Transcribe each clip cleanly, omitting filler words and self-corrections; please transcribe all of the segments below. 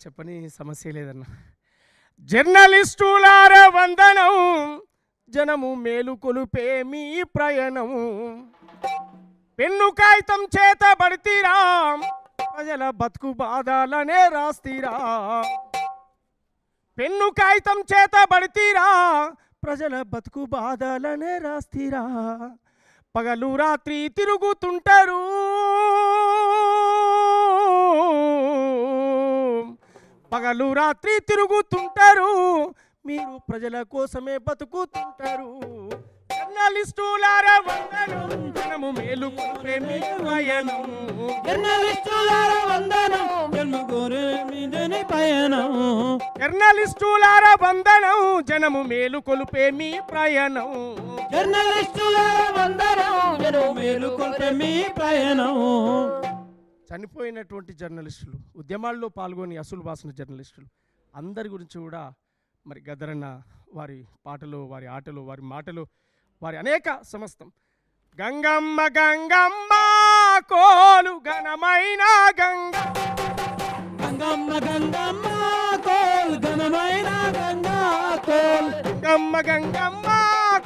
చెప్పని సమస్య లేదన్న. జర్నలిస్టులార వందనం, జనము మేలు కొలుపే మీ ప్రయాణం. పెన్ను కాగితం చేత పడితీరా, ప్రజల బతుకు బాధలనే రాస్తీరా. పెన్ను కాగితం చేత పడితీరా, ప్రజల బతుకు బాధలనే రాస్తీరా. పగలు రాత్రి తిరుగుతుంటారు, పగలు రాత్రి తిరుగుతుంటారు, మీరు ప్రజల కోసమే బతుకుతుంటారు. జర్నలిస్టులారా వందనం, జనము మేలు కొలుపే మీ ప్రయాణం. జర్నలిస్టులారా వందనం, జనము కోరే మీదని పయనం. జర్నలిస్టులారా వందనం, జనము మేలు కొలుపే మీ ప్రయాణం. జర్నలిస్టులారా వందనం, జనము మేలు కొలుపే మీ ప్రయాణం. చనిపోయినటువంటి జర్నలిస్టులు, ఉద్యమాల్లో పాల్గొని అసలు బాసిన జర్నలిస్టులు అందరి గురించి కూడా మరి గద్దరన్న వారి పాటలు, వారి ఆటలు, వారి మాటలు, వారి అనేక సమస్తం. గంగమ్మ గంగమ్మ కోలు ఘనమైన గంగ, గంగమ్మ గంగమ్మ కోల్ ఘనమైన గంగా కోల్. గంగమ్మ గంగమ్మ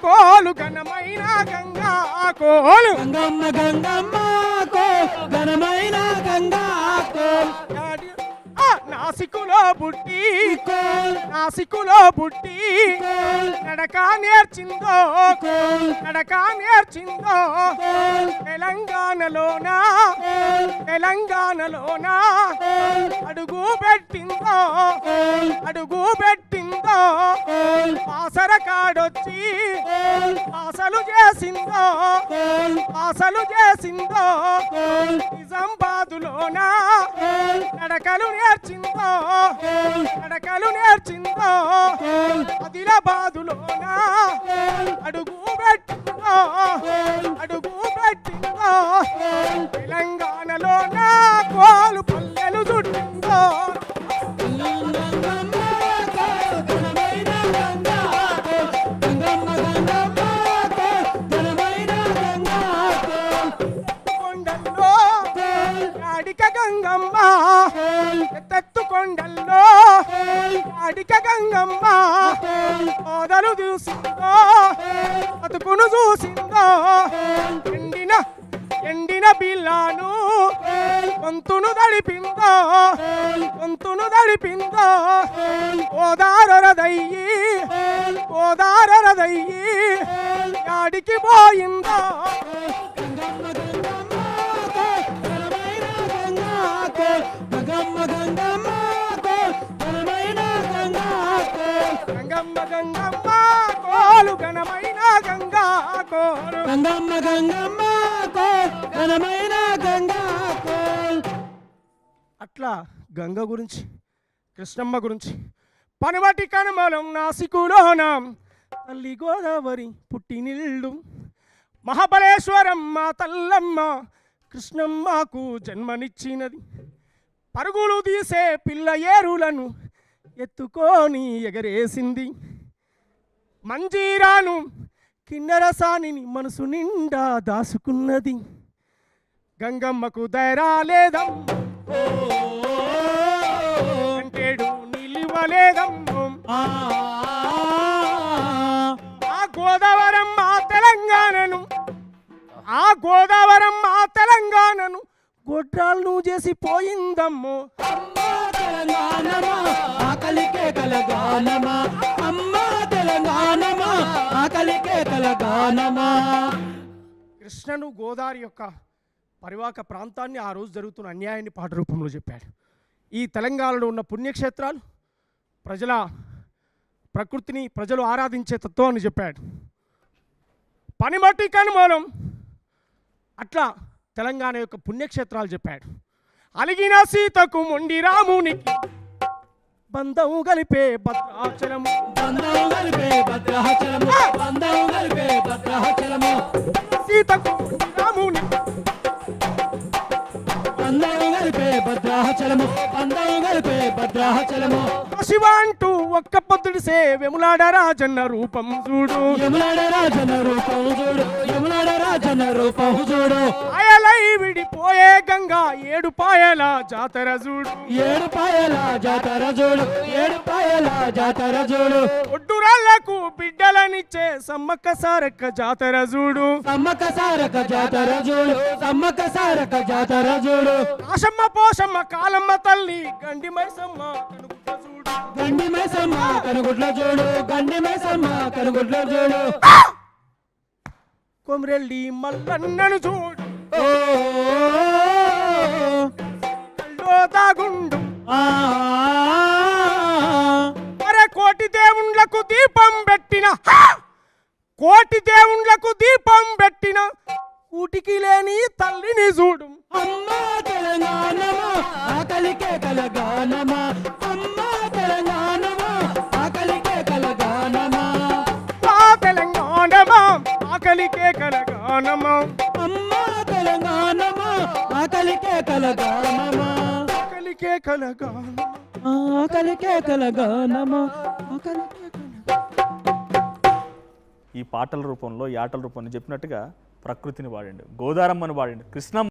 కోలు ఘనమైన గంగా కోలు. గంగమ్మ గంగమ్మ కోల్ ఘనమైన గంగా కోల్. నాసికులో బుట్టి కోల్, నాసికులో బుట్టి కోల్, నడక నేర్చిందో కోల్, నడక నేర్చిందో. కోల్, తెలంగాణలోన కోల్, తెలంగాణలోన కోల్, అడుగు పెట్టిందో కోల్, అడుగు పెట్టిందో. కోల్, ఆసర కాడొచ్చి కోల్, ఆశలు చేసిందో కోల్, ఆశలు చేసిందో. కోల్, నిజామాబాదులోన కోల్, నడకలు నేర్చిందో కోల్, నడకలు నేర్చిందో. కోల్, ఆదిలాబాదులోన కోల్, అడుగు పెట్టిందో కోల్, అడుగు పెట్టిందో. కోల్. తెలంగాణలోన కోలు పల్లెలు చుట్టిందో. గంగమ్మ కోల్ ఘనమైన గంగా కోల్. గంగమ్మ గంగమ్మ కోల్ ఘనమైన గంగా కోల్. కొండల్లో కోల్, యాడిక గంగమ్మ, కోల్, ఎత్తెత్తు కొండల్లో కోల్, యాడిక గంగమ్మ. కోల్, ఓదలు చూసిందో, కోల్, బతుకును చూసిందో. కోల్, ఎండిన ఎండిన బిల్లాను కోల్, గొంతును దడిపిందో, కోల్, గొంతును దడిపిందో. కోల్, ఓదారదయ్యి కోల్, ఓదారదయ్యి కోల్. యాడికి పోయిందో. గంగమ్మ గంగమ్మ కోల్ ఘనమైన గంగా కోల్. గంగమ్మ గంగమ్మ కోల్ ఘనమైన గంగా కోల్. గంగమ్మ గంగమ్మ కోలు ఘనమైన గంగా కోలు. గంగమ్మ గంగమ్మ కోల్ ఘనమైన గంగా కోల్. అట్లా గంగ గురించి, కృష్ణమ్మ గురించి, పనవటి కనుమలం నాసికులోన తల్లి గోదావరి పుట్టినిల్లు. మహాబలేశ్వరమ్మ తల్లమ్మ కృష్ణమ్మకు జన్మనిచ్చినది. పరుగులు తీసే పిల్ల ఏరులను ఎత్తుకొని ఎగరేసింది. మంజీరాను కిన్నెరసానిని మనసు నిండా దాసుకున్నది. గంగమ్మకు దయరాలేదం, అంటేడు నిలివలేదం. ఆ గోదావరమ్మ తెలంగాణను, ఆ గోదావరమ్మ తెలంగాణను గొడ్రాలను చేసి పోయిందమ్మో. అమ్మా తెలంగాణమా ఆకలికే కలగానమా. అమ్మా తెలంగాణమా ఆకలికే కలగానమా. కృష్ణను గోదావరి యొక్క పరివాహక ప్రాంతాన్ని, ఆ రోజు జరుగుతున్న అన్యాయాన్ని పాట రూపంలో చెప్పాడు. ఈ తెలంగాణలో ఉన్న పుణ్యక్షేత్రాలు, ప్రజల ప్రకృతిని ప్రజలు ఆరాధించే తత్వాన్ని చెప్పాడు. పనిమట్టి కనుమలం అట్లా తెలంగాణ యొక్క పుణ్యక్షేత్రాలు చెప్పాడు. అలిగిన సీతకు మొండి రామునికి బంధం కలిపే భద్రాచలము. బంధం కలిపే భద్రాచలము, బంధం కలిపే భద్రాచలము. సీతకు మొండి రామునికి బంధం కలిపే భద్రాచలము, బంధం కలిపే భద్రాచలము. శివ అంటూ ఒక్క పొద్దుడిసే వెములాడ రాజన్న రూపం చూడు. యములాడ రాజన రూపం చూడు, యములాడ రాజన రూపం చూడు ఆయలై విడిపోయే గంగా ఏడు పాయల జాతర చూడు ఏడు పాయల జాతర చూడు ఏడు పాయల జాతర చూడు ఒడ్డురాళ్లకు బిడ్డలనిచ్చే సమ్మక్క సారక్క జాతర చూడు సమ్మక్క సారక జాతర చూడు సమ్మక్క సారక జాతర చూడు ఆశమ్మ పోషమ్మ కాలమ్మ తల్లి గండి మైసమ్మ కనుగుట్ట చూడు గండి మైసమ్మ కనుగుడ్ల చూడు గండి మైసమ్మ కనుగుడ్ల చూడు కొమరెల్లి మల్లన్నను చూడు ఓ కల్లో దాగుండు ఆ అరే కోటి దేవుండ్లకు దీపం పెట్టిన కోటి దేవుండ్లకు దీపం పెట్టిన కూటికి లేని తల్లిని చూడు అమ్మా తెలంగాణమా ఆకలికే కలగానమా అమ్మా తెలంగాణమా ఆకలికే కలగానమా ఆ తెలంగాణమా ఆకలికే కలగానమా అమ్మా తెలంగాణమా ఆకలికే కలగానమా ఆకలికే కలగానమా ఆకలికే కలగానమా ఆకలికే ఈ పాటల రూపంలో ఈ ఆటల రూపంలో చెప్పినట్టుగా ప్రకృతిని వాడండి, గోదారమ్మని వాడండి, కృష్ణమ్మ